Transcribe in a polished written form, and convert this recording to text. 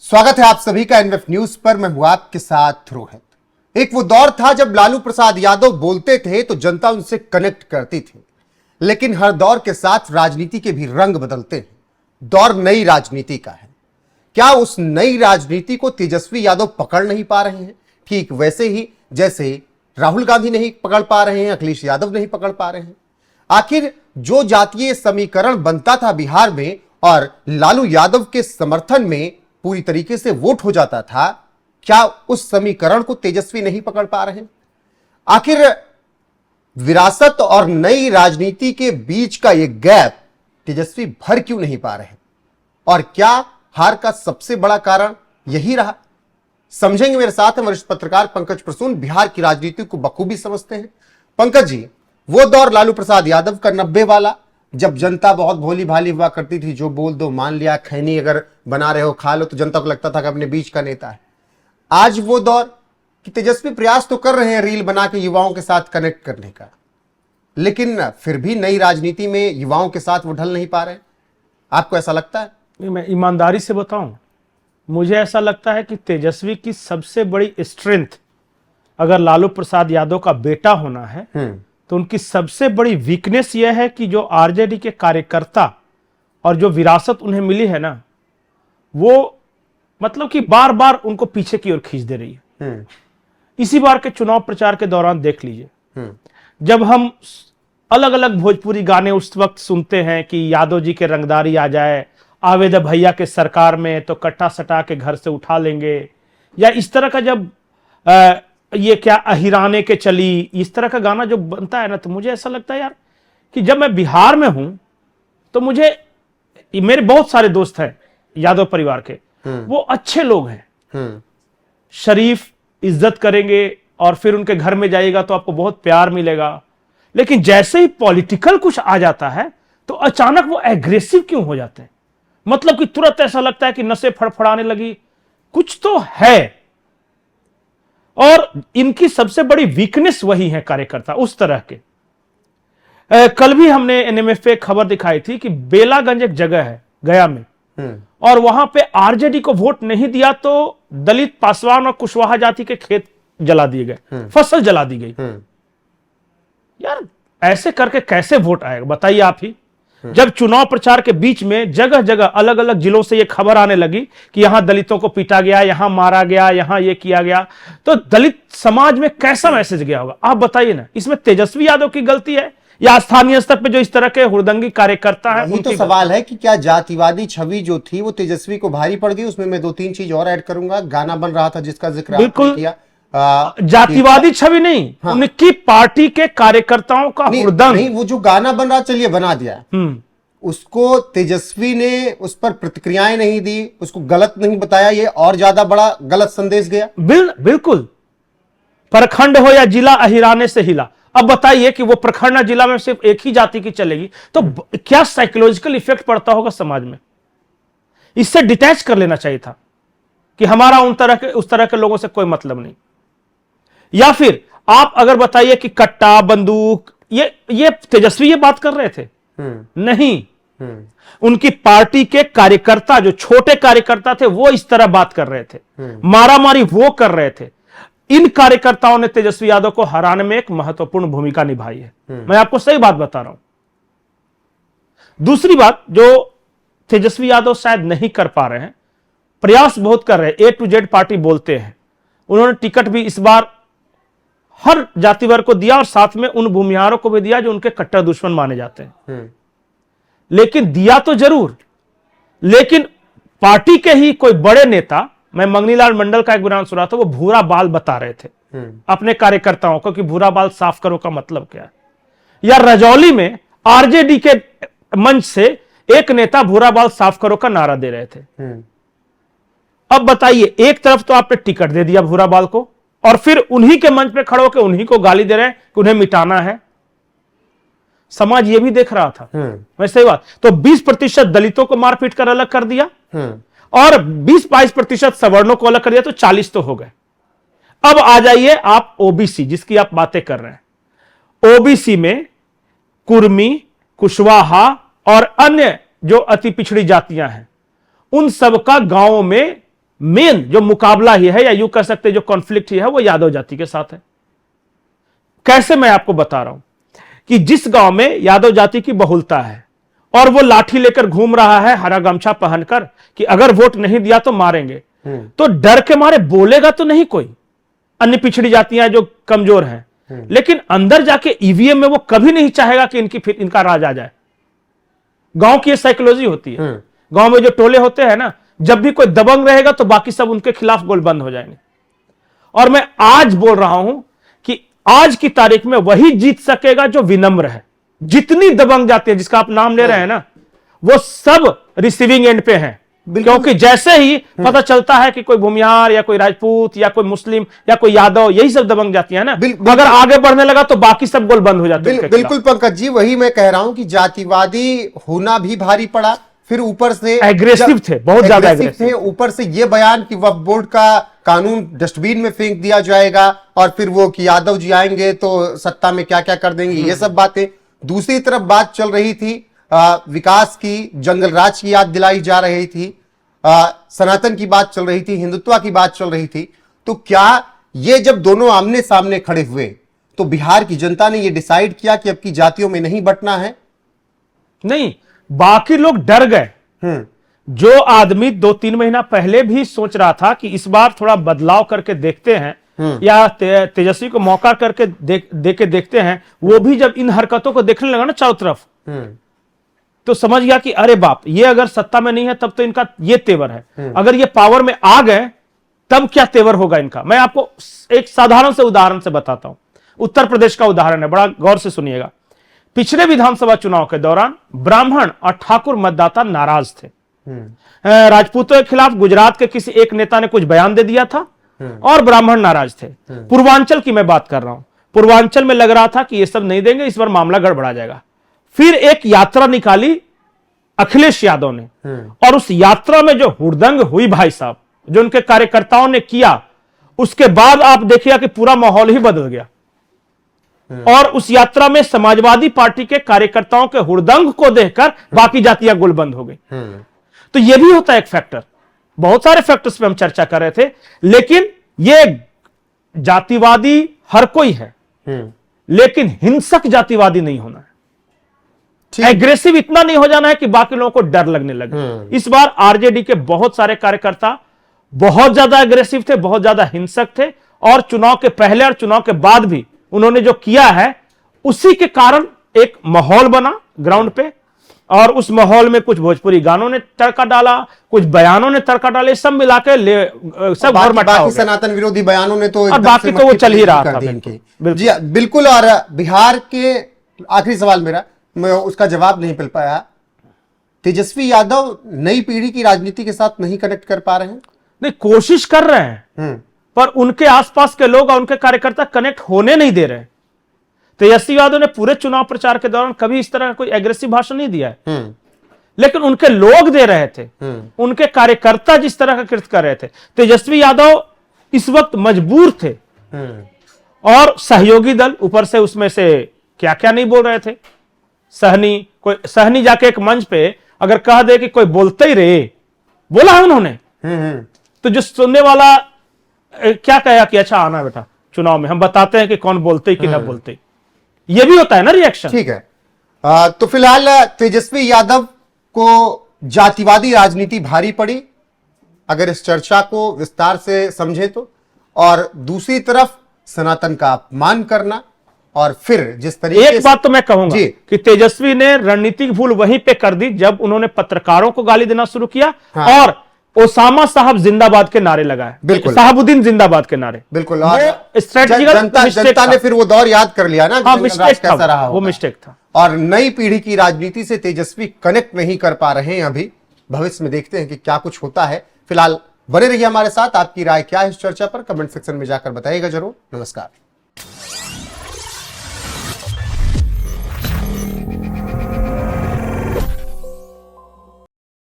स्वागत है आप सभी का एनएफ न्यूज पर। मैं हूं आपके साथ रोहित। एक वो दौर था जब लालू प्रसाद यादव बोलते थे तो जनता उनसे कनेक्ट करती थी, लेकिन हर दौर के साथ राजनीति के भी रंग बदलते हैं। दौर नई राजनीति का है। क्या उस नई राजनीति को तेजस्वी यादव पकड़ नहीं पा रहे हैं, ठीक वैसे ही जैसे राहुल गांधी नहीं पकड़ पा रहे हैं, अखिलेश यादव नहीं पकड़ पा रहे हैं? आखिर जो जातीय समीकरण बनता था बिहार में और लालू यादव के समर्थन में पूरी तरीके से वोट हो जाता था, क्या उस समीकरण को तेजस्वी नहीं पकड़ पा रहे हैं? आखिर विरासत और नई राजनीति के बीच का यह गैप तेजस्वी भर क्यों नहीं पा रहे? और क्या हार का सबसे बड़ा कारण यही रहा? समझेंगे मेरे साथ। वरिष्ठ पत्रकार पंकज प्रसून बिहार की राजनीति को बखूबी समझते हैं। पंकज जी, वो दौर लालू प्रसाद यादव का 90 वाला, जब जनता बहुत भोली भाली हुआ करती थी, जो बोल दो मान लिया, खैनी अगर बना रहे हो खा लो, तो जनता को लगता था कि अपने बीच का नेता है। आज वो दौर कि तेजस्वी प्रयास तो कर रहे हैं रील बना के युवाओं के साथ कनेक्ट करने का, लेकिन फिर भी नई राजनीति में युवाओं के साथ वो ढल नहीं पा रहे। आपको ऐसा लगता है? मैं ईमानदारी से बताऊं, मुझे ऐसा लगता है कि तेजस्वी की सबसे बड़ी स्ट्रेंथ अगर लालू प्रसाद यादव का बेटा होना है तो उनकी सबसे बड़ी वीकनेस यह है कि जो आरजेडी के कार्यकर्ता और जो विरासत उन्हें मिली है ना, वो मतलब कि बार बार उनको पीछे की ओर खींच दे रही है। इसी बार के चुनाव प्रचार के दौरान देख लीजिए, जब हम अलग अलग भोजपुरी गाने उस वक्त सुनते हैं कि यादव जी के रंगदारी आ जाए, आवेद भैया के सरकार में तो कट्टा सटा के घर से उठा लेंगे, या इस तरह का जब ये क्या अहिराने के चली, इस तरह का गाना जो बनता है ना, तो मुझे ऐसा लगता है यार कि जब मैं बिहार में हूं तो मुझे, मेरे बहुत सारे दोस्त हैं यादव परिवार के, वो अच्छे लोग हैं, शरीफ, इज्जत करेंगे, और फिर उनके घर में जाइएगा तो आपको बहुत प्यार मिलेगा। लेकिन जैसे ही पॉलिटिकल कुछ आ जाता है तो अचानक वो एग्रेसिव क्यों हो जाते हैं? मतलब कि तुरंत ऐसा लगता है कि नसें फड़फड़ाने लगी, कुछ तो है। और इनकी सबसे बड़ी वीकनेस वही है कार्यकर्ता उस तरह के। कल भी हमने एनएमएफ पे खबर दिखाई थी कि बेलागंज एक जगह है गया में, और वहां पे आरजेडी को वोट नहीं दिया तो दलित, पासवान और कुशवाहा जाति के खेत जला दिए गए, फसल जला दी गई। यार ऐसे करके कैसे वोट आएगा बताइए आप ही। जब चुनाव प्रचार के बीच में जगह जगह अलग अलग जिलों से यह खबर आने लगी कि यहां दलितों को पीटा गया, यहां मारा गया, यहां यह किया गया, तो दलित समाज में कैसा मैसेज गया होगा? आप बताइए ना, इसमें तेजस्वी यादव की गलती है या स्थानीय स्तर पे जो इस तरह के हुड़दंगी कार्यकर्ता हैं? यही तो सवाल है कि क्या जातिवादी छवि जो थी वो तेजस्वी को भारी पड़ गई? उसमें मैं 2-3 चीज और ऐड करूंगा। गाना बन रहा था जिसका जिक्र आपने किया, जातिवादी छवि नहीं, हाँ, उनकी पार्टी के कार्यकर्ताओं का हुड़दंग नहीं, वो जो गाना बन रहा, चलिए बना दिया, उसको तेजस्वी ने उस पर प्रतिक्रियाएं नहीं दी, उसको गलत नहीं बताया, ये और ज्यादा बड़ा गलत संदेश गया। बिल्कुल। प्रखंड हो या जिला, अहिराने से हिला। अब बताइए कि वो प्रखंड जिला में सिर्फ एक ही जाति की चलेगी तो क्या साइकोलॉजिकल इफेक्ट पड़ता होगा समाज में? इससे डिटैच कर लेना चाहिए था कि हमारा उस तरह के लोगों से कोई मतलब नहीं। या फिर आप अगर बताइए कि कट्टा, बंदूक, ये तेजस्वी ये बात कर रहे थे? नहीं, उनकी पार्टी के कार्यकर्ता, जो छोटे कार्यकर्ता थे, वो इस तरह बात कर रहे थे, मारामारी वो कर रहे थे। इन कार्यकर्ताओं ने तेजस्वी यादव को हराने में एक महत्वपूर्ण भूमिका निभाई है। मैं आपको सही बात बता रहा हूं। दूसरी बात जो तेजस्वी यादव शायद नहीं कर पा रहे हैं, प्रयास बहुत कर रहे हैं, A to Z पार्टी बोलते हैं, उन्होंने टिकट भी इस बार हर जाति वर्ग को दिया और साथ में उन भूमिहारों को भी दिया जो उनके कट्टर दुश्मन माने जाते हैं। लेकिन दिया तो जरूर, लेकिन पार्टी के ही कोई बड़े नेता, मैं मंगनीलाल मंडल का एक बयान सुना था, वो भूरा बाल बता रहे थे अपने कार्यकर्ताओं को कि भूरा बाल साफ करो का मतलब क्या है। या रजौली में आरजेडी के मंच से एक नेता भूरा बाल साफ करो का नारा दे रहे थे। अब बताइए, एक तरफ तो आपने टिकट दे दिया भूरा बाल को, और फिर उन्हीं के मंच पे खड़े होकर उन्हीं को गाली दे रहे हैं कि उन्हें मिटाना है। समाज ये भी देख रहा था। मैं सही बात तो 20% दलितों को मारपीट कर अलग कर दिया और 20-22% सवर्णों को अलग कर दिया, तो 40 तो हो गए। अब आ जाइए आप ओबीसी, जिसकी आप बातें कर रहे हैं। ओबीसी में कुर्मी, कुशवाहा और अन्य जो अति पिछड़ी जातियां हैं, उन सबका गांवों में मेन जो मुकाबला ही है, या यूं कह सकते जो कॉन्फ्लिक्ट ही है, वो यादव जाति के साथ है। कैसे, मैं आपको बता रहा हूं कि जिस गांव में यादव जाति की बहुलता है और वो लाठी लेकर घूम रहा है हरा गमछा पहनकर कि अगर वोट नहीं दिया तो मारेंगे, तो डर के मारे बोलेगा तो नहीं कोई। अन्य पिछड़ी जातियां जो कमजोर हैं, लेकिन अंदर जाके ईवीएम में वो कभी नहीं चाहेगा कि इनका राज आ जाए। गांव की ये साइकोलॉजी होती है। गांव में जो टोले होते हैं ना, जब भी कोई दबंग रहेगा तो बाकी सब उनके खिलाफ गोलबंद हो जाएंगे। और मैं आज बोल रहा हूं कि आज की तारीख में वही जीत सकेगा जो विनम्र है। जितनी दबंग जाती है जिसका आप नाम ले रहे हैं ना, वो सब रिसीविंग एंड पे हैं। क्योंकि जैसे ही पता चलता है कि कोई भूमिहार या कोई राजपूत या कोई मुस्लिम या कोई यादव, यही सब दबंग जाती है ना, अगर आगे बढ़ने लगा तो बाकी सब गोल बंद हो जाते हैं। बिल्कुल पंकज जी, वही मैं कह रहा हूं कि जातिवादी होना भी भारी पड़ा, फिर ऊपर से एग्रेसिव थे, बहुत ज्यादा एग्रेसिव थे। ऊपर से ये बयान कि वक्फ बोर्ड का कानून डस्टबिन में फेंक दिया जाएगा, और फिर वो कि यादव जी आएंगे तो सत्ता में क्या क्या कर देंगे, ये सब बातें। दूसरी तरफ बात चल रही थी विकास की, जंगल राज की याद दिलाई जा रही थी, सनातन की बात चल रही थी, हिंदुत्व की बात चल रही थी। तो क्या ये जब दोनों आमने सामने खड़े हुए तो बिहार की जनता ने ये डिसाइड किया कि अब की जातियों में नहीं बंटना है? नहीं, बाकी लोग डर गए। जो आदमी 2-3 महीना पहले भी सोच रहा था कि इस बार थोड़ा बदलाव करके देखते हैं, या तेजस्वी को मौका करके देके देखते हैं, वो भी जब इन हरकतों को देखने लगा ना चारों तरफ, तो समझ गया कि अरे बाप, ये अगर सत्ता में नहीं है तब तो इनका ये तेवर है, अगर ये पावर में आ गए तब क्या तेवर होगा इनका। मैं आपको एक साधारण से उदाहरण से बताता हूं। उत्तर प्रदेश का उदाहरण है, बड़ा गौर से सुनिएगा। पिछले विधानसभा चुनाव के दौरान ब्राह्मण और ठाकुर मतदाता नाराज थे। राजपूतों के खिलाफ गुजरात के किसी एक नेता ने कुछ बयान दे दिया था और ब्राह्मण नाराज थे। पूर्वांचल की मैं बात कर रहा हूं। पूर्वांचल में लग रहा था कि ये सब नहीं देंगे, इस बार मामला गड़बड़ा जाएगा। फिर एक यात्रा निकाली अखिलेश यादव ने, और उस यात्रा में जो हुड़दंग हुई भाई साहब, जो उनके कार्यकर्ताओं ने किया, उसके बाद आप देखिएगा कि पूरा माहौल ही बदल गया। और उस यात्रा में समाजवादी पार्टी के कार्यकर्ताओं के हुड़दंग को देखकर बाकी जातियां गुलबंद हो गई। तो यह भी होता है एक फैक्टर। बहुत सारे फैक्टर्स पे हम चर्चा कर रहे थे, लेकिन ये जातिवादी हर कोई है, लेकिन हिंसक जातिवादी नहीं होना है। एग्रेसिव इतना नहीं हो जाना है कि बाकी लोगों को डर लगने लगे। इस बार आरजेडी के बहुत सारे कार्यकर्ता बहुत ज्यादा एग्रेसिव थे, बहुत ज्यादा हिंसक थे, और चुनाव के पहले और चुनाव के बाद भी उन्होंने जो किया है उसी के कारण एक माहौल बना ग्राउंड पे, और उस माहौल में कुछ भोजपुरी गानों ने तड़का डाला, कुछ बयानों ने तड़का डाले, सब मिलाकर सब बाकी सनातन विरोधी बयानों ने तो, और बाकी तो वो चल ही रहा था। जी बिल्कुल। और बिहार के आखिरी सवाल मेरा, मैं उसका जवाब नहीं मिल पाया। तेजस्वी यादव नई पीढ़ी की राजनीति के साथ नहीं कनेक्ट कर पा रहे हैं? नहीं, कोशिश कर रहे हैं, पर उनके आसपास के लोग और उनके कार्यकर्ता कनेक्ट होने नहीं दे रहे। तेजस्वी यादव ने पूरे चुनाव प्रचार के दौरान कभी इस तरह का कोई एग्रेसिव भाषण नहीं दिया है, लेकिन उनके लोग दे रहे थे, उनके कार्यकर्ता जिस तरह का कृत्य कर रहे थे। तेजस्वी यादव इस वक्त मजबूर थे, और सहयोगी दल ऊपर से उसमें से क्या क्या नहीं बोल रहे थे। सहनी जाके एक मंच पे अगर कह दे कि कोई बोलते ही रहे, बोला है उन्होंने, तो जो सुनने वाला क्या कहेगा कि अच्छा आना बेटा, चुनाव में हम बताते हैं कि कौन बोलते कि ना बोलते। ये भी होता है ना रिएक्शन। ठीक है। तो फिलहाल तेजस्वी यादव को जातिवादी राजनीति भारी पड़ी, अगर इस चर्चा को विस्तार से समझे तो, और दूसरी तरफ सनातन का अपमान करना, और फिर जिस तरीके एक बात तो मैं कहूंगा कि तेजस्वी ने रणनीतिक भूल वहीं पे कर दी जब उन्होंने पत्रकारों को गाली देना शुरू किया, और ओसामा साहब जिंदाबाद के नारे लगाए, बिल्कुल साहबुद्दीन जिंदाबाद के नारे, बिल्कुल। और जनता ने फिर वो दौर याद कर लिया ना, मिस्टेक कैसा रहा, वो मिस्टेक था। और नई पीढ़ी की राजनीति से तेजस्वी कनेक्ट नहीं कर पा रहे हैं अभी। भविष्य में देखते हैं कि क्या कुछ होता है। फिलहाल बने रहिए हमारे साथ। आपकी राय क्या है इस चर्चा पर, कमेंट सेक्शन में जाकर बताइएगा जरूर। नमस्कार।